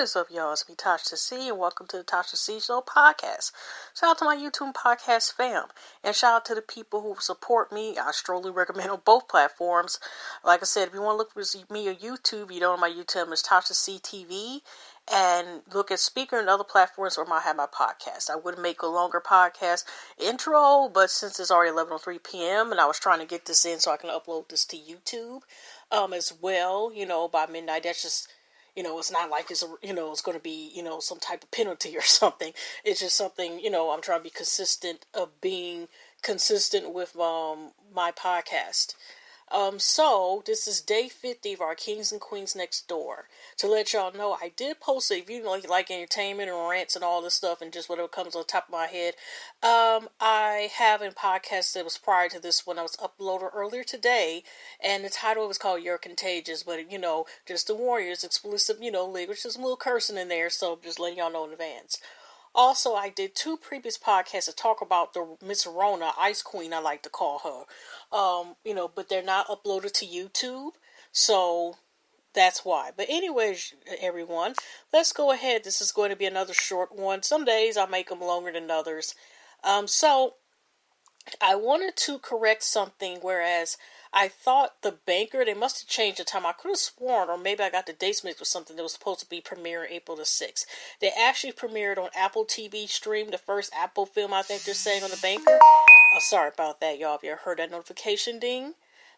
is up, y'all? It's me, tashactv, and welcome to the tashactv podcast. Shout out to my YouTube podcast fam, and shout out to the people who support me. I strongly recommend on both platforms. Like I said, if you want to look for me on YouTube, you know my YouTube is tashactv, and look at Speaker and other platforms where I have my podcast. I would make a longer podcast intro, but since it's already 11:03 p.m. and I was trying to get this in so I can upload this to YouTube as well, by midnight. That's just, it's not like it's going to be, some type of penalty or something. It's just something, I'm trying to be consistent of being consistent with my podcast. So this is day 50 of our Kings and Queens Next Door. To let y'all know, I did post it. If you like entertainment and rants and all this stuff and just whatever comes on the top of my head, I have a podcast that was prior to this one I was uploaded earlier today, and the title was called You're Contagious, but just the Warriors, explicit, language, just a little cursing in there, so just letting y'all know in advance. Also, I did 2 previous podcasts that talk about the Miss Rona, Ice Queen, I like to call her. But they're not uploaded to YouTube, so that's why. But anyways, everyone, let's go ahead. This is going to be another short one. Some days I make them longer than others. So I wanted to correct something, whereas I thought the banker, they must have changed the time. I could have sworn, or maybe I got the dates mixed with something that was supposed to be premiering April the 6th. They actually premiered on Apple TV stream, the first Apple film, I think they're saying, on the banker. Oh, sorry about that, y'all. Have you ever heard that notification ding?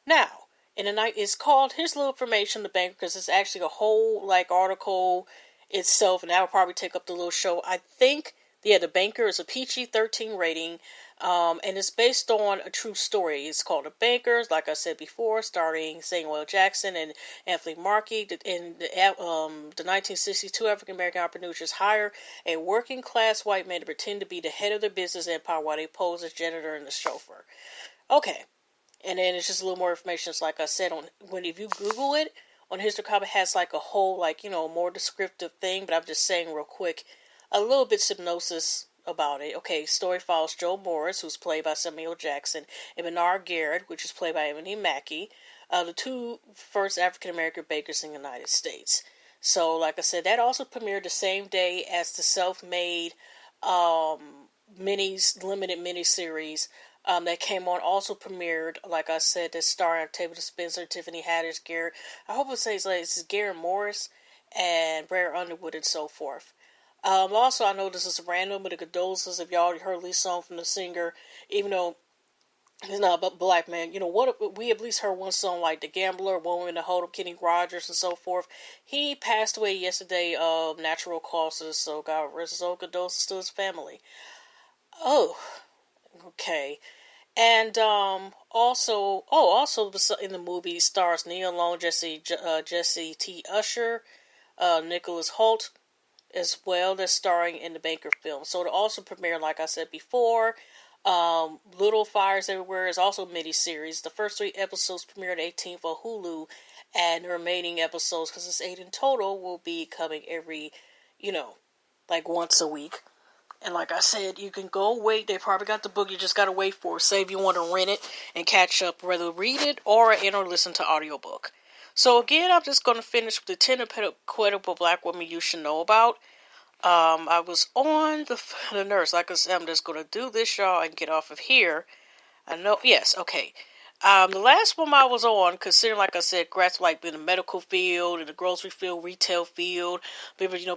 Now, in the night, it's called, here's a little information on the banker, because it's actually a whole, article itself, and that will probably take up the little show. I think, the banker is a PG-13 rating, and it's based on a true story. It's called The Bankers, like I said before, starring Samuel Jackson and Anthony Mackie. In the 1962 African-American entrepreneurs hire a working-class white man to pretend to be the head of their business empire while they pose as janitor and the chauffeur. Okay, and then it's just a little more information. It's like I said, if you Google it, on History Club, it has a whole, more descriptive thing, but I'm just saying real quick, a little bit synopsis about it. Okay, story follows Joe Morris, who's played by Samuel Jackson, and Bernard Garrett, which is played by Anthony Mackie, the 2 first African-American bakers in the United States. So, like I said, that also premiered the same day as the self-made limited miniseries that came on. Also premiered, like I said, that starring Octavia Spencer, Tiffany Haddish, Garrett. I hope it says it's Garrett Morris and Blair Underwood and so forth. Also, I know this is random, but the condolences if y'all already heard Lee's song from the singer, even though he's not a black man. We at least heard one song like The Gambler, Woman in the Hold Up, Kenny Rogers, and so forth. He passed away yesterday of natural causes, so God rest his soul, condolences to his family. Oh, okay. And also in the movie stars Nia Long, Jesse T. Usher, Nicholas Hoult, as well, that's starring in the Banker film. So it also premiered, like I said before, Little Fires Everywhere is also a mini-series. The first 3 episodes premiered 18th on Hulu, and the remaining episodes, because it's 8 in total, will be coming every, once a week. And like I said, you can go wait. They probably got the book. You just got to wait for it. Say if you want to rent it and catch up, whether read it or listen to audiobook. So again, I'm just going to finish with the 10 incredible black women you should know about. I was on the nurse. Like I said, I'm just going to do this, y'all, and get off of here. I know, yes, okay. The last one I was on, considering, like I said, grads in the medical field, in the grocery field, retail field,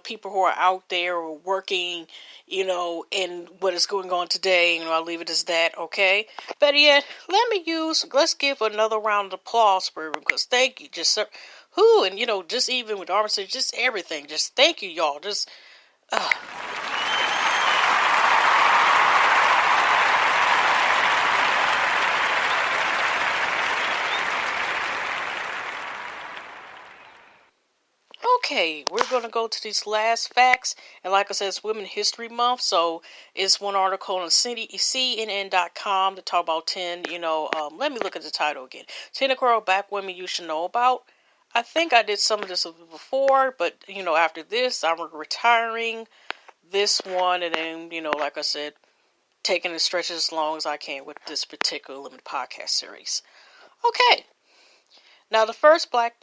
people who are out there or working, in what is going on today, I'll leave it as that, okay? Better yet, let's give another round of applause for him, because thank you, and just even with Armistead, just everything, just thank you, y'all, Okay, we're going to go to these last facts, and like I said, it's Women's History Month, so it's one article on CNN.com to talk about 10, let me look at the title again. 10 incredible black women you should know about. I think I did some of this before, but, after this, I'm retiring this one, and then, like I said, taking the stretches as long as I can with this particular limited podcast series. Okay. Now, the first bank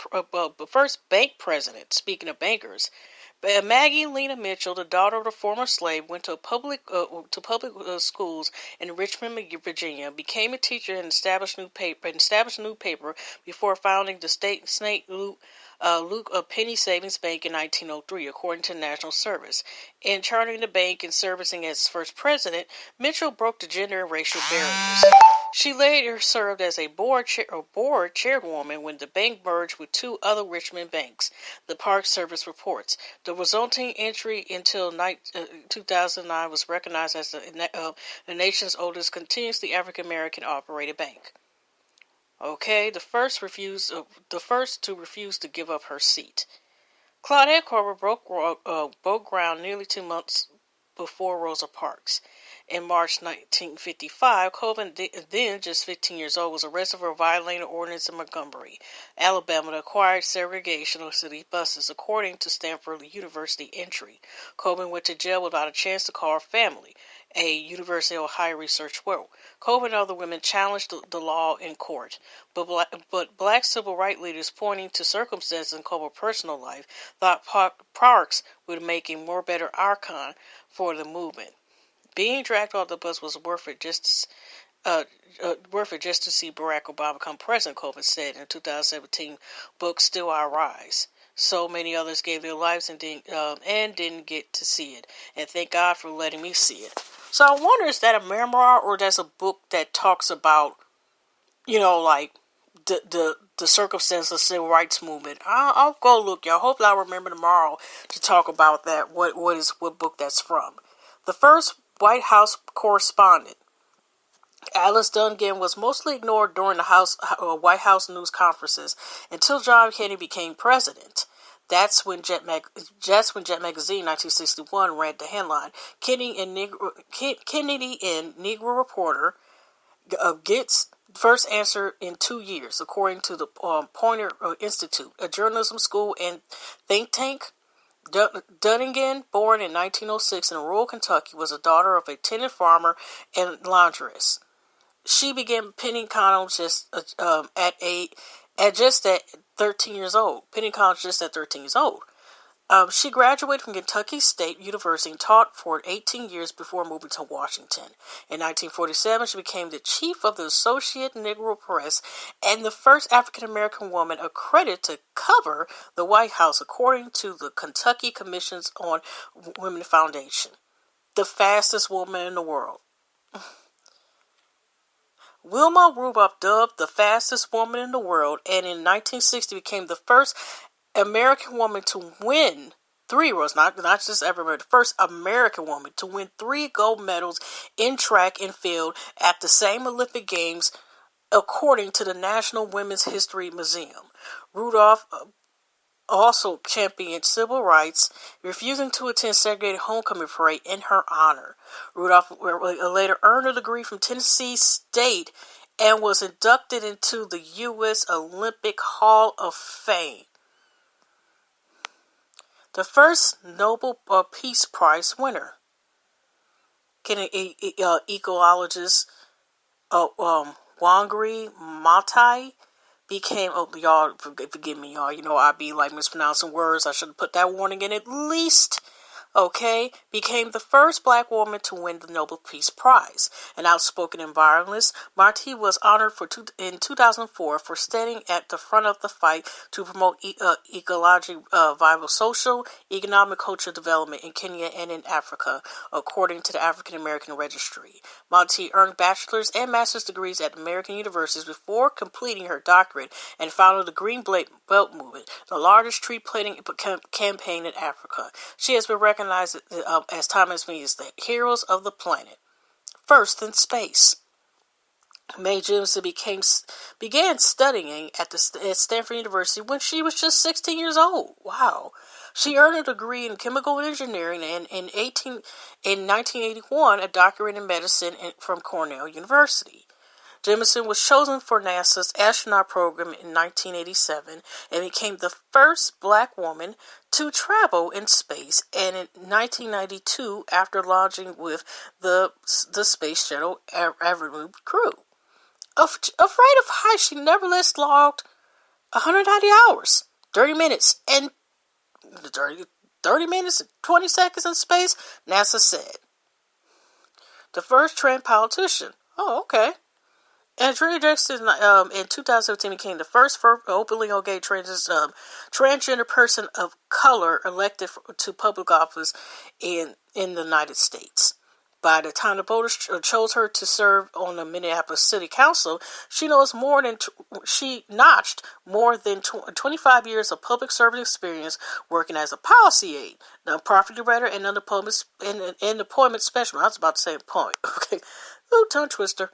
president, speaking of bankers, Maggie Lena Mitchell, the daughter of a former slave, went to public schools in Richmond, Virginia, became a teacher, and established a newspaper before founding the state St. Luke Penny Savings Bank in 1903, according to National Service. In chartering the bank and servicing as its first president, Mitchell broke the gender and racial barriers. She later served as a board chairwoman when the bank merged with two other Richmond banks, the Park Service reports. The resulting entry until 2009 was recognized as the nation's oldest continuously African-American operated bank. Okay, the first to refuse to give up her seat. Claudette Colbert broke ground nearly 2 months before Rosa Parks. In March 1955, Colvin, then just 15 years old, was arrested for violating an ordinance in Montgomery, Alabama, that required segregation of city buses, according to Stanford University entry. Colvin went to jail without a chance to call her family, a University of Ohio research wrote. Colvin and other women challenged the law in court, but black civil rights leaders, pointing to circumstances in Colvin's personal life, thought Parks would make a more better icon for the movement. Being dragged off the bus was worth it just to see Barack Obama become president, Colvin said in a 2017 book, Still I Rise. So many others gave their lives and didn't get to see it. And thank God for letting me see it. So I wonder, is that a memoir or that's a book that talks about, like the circumstances of the civil rights movement? I'll go look, y'all. Hopefully I'll remember tomorrow to talk about that. What book that's from? The first White House correspondent, Alice Dungan, was mostly ignored during the White House news conferences until John Kennedy became president. That's when Jet Magazine, 1961, ran the headline, Kennedy and Negro Reporter gets first answer in 2 years, according to the Poynter Institute, a journalism school and think tank. Dunnigan, born in 1906 in rural Kentucky, was a daughter of a tenant farmer and laundress. She began pinning condoms at 13 years old. Pinning condoms just at 13 years old. She graduated from Kentucky State University and taught for 18 years before moving to Washington. In 1947, she became the chief of the Associated Negro Press and the first African-American woman accredited to cover the White House, according to the Kentucky Commissions on Women Foundation. The fastest woman in the world. Wilma Rudolph, dubbed the fastest woman in the world, and in 1960 became the first American woman to win 3 awards, not just ever, the first American woman to win 3 gold medals in track and field at the same Olympic Games, according to the National Women's History Museum. Rudolph also championed civil rights, refusing to attend segregated homecoming parade in her honor. Rudolph later earned a degree from Tennessee State and was inducted into the U.S. Olympic Hall of Fame. The first Nobel Peace Prize winner, ecologist Wangari Maathai, became, y'all, forgive me, y'all, I be like mispronouncing words. I should have put that warning in at least. Became the first black woman to win the Nobel Peace Prize. An outspoken environmentalist, Marti was honored in 2004 for standing at the front of the fight to promote ecological viable social, economic, cultural development in Kenya and in Africa, according to the African American Registry. Marti earned bachelor's and master's degrees at American universities before completing her doctorate and founded the Green Belt Movement, the largest tree planting campaign in Africa. She has been recognized as time as me as the heroes of the planet. First in space. Mae Jemison began studying at Stanford University when she was just 16 years old. Wow. She earned a degree in chemical engineering and in 1981 a doctorate in medicine from Cornell University. Jemison was chosen for NASA's astronaut program in 1987 and became the first black woman to travel in space, and in 1992 after launching with the Space Shuttle Everett crew. Afraid of heights, she nevertheless logged 190 hours, 30 minutes, and 30 minutes and 20 seconds in space, NASA said. The first trans politician. Oh, okay. Andrea Jackson in 2017 became the first openly gay transgender person of color elected to public office in the United States. By the time the voters chose her to serve on the Minneapolis City Council, she notched more than 25 years of public service experience working as a policy aide, nonprofit director, and unemployment specialist. I was about to say employment. Okay, ooh, tongue twister.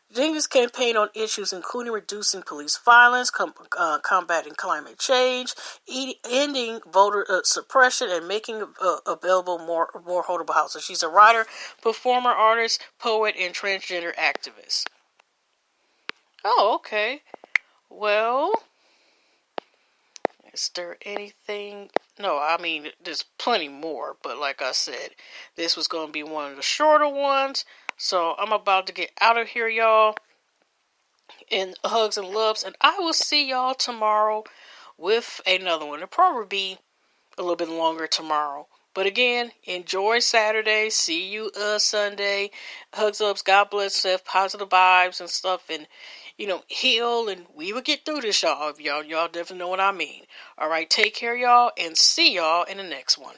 Jenkins campaigned on issues including reducing police violence, combating climate change, ending voter suppression, and making available more affordable housing. She's a writer, performer, artist, poet, and transgender activist. Oh, okay. Well, is there anything? No, I mean, there's plenty more, but like I said, this was going to be one of the shorter ones. So I'm about to get out of here, y'all. And hugs and loves. And I will see y'all tomorrow with another one. It'll probably be a little bit longer tomorrow. But again, enjoy Saturday. See you Sunday. Hugs, ups. God bless. Have positive vibes and stuff. And, heal. And we will get through this, y'all. Y'all definitely know what I mean. All right. Take care, y'all. And see y'all in the next one.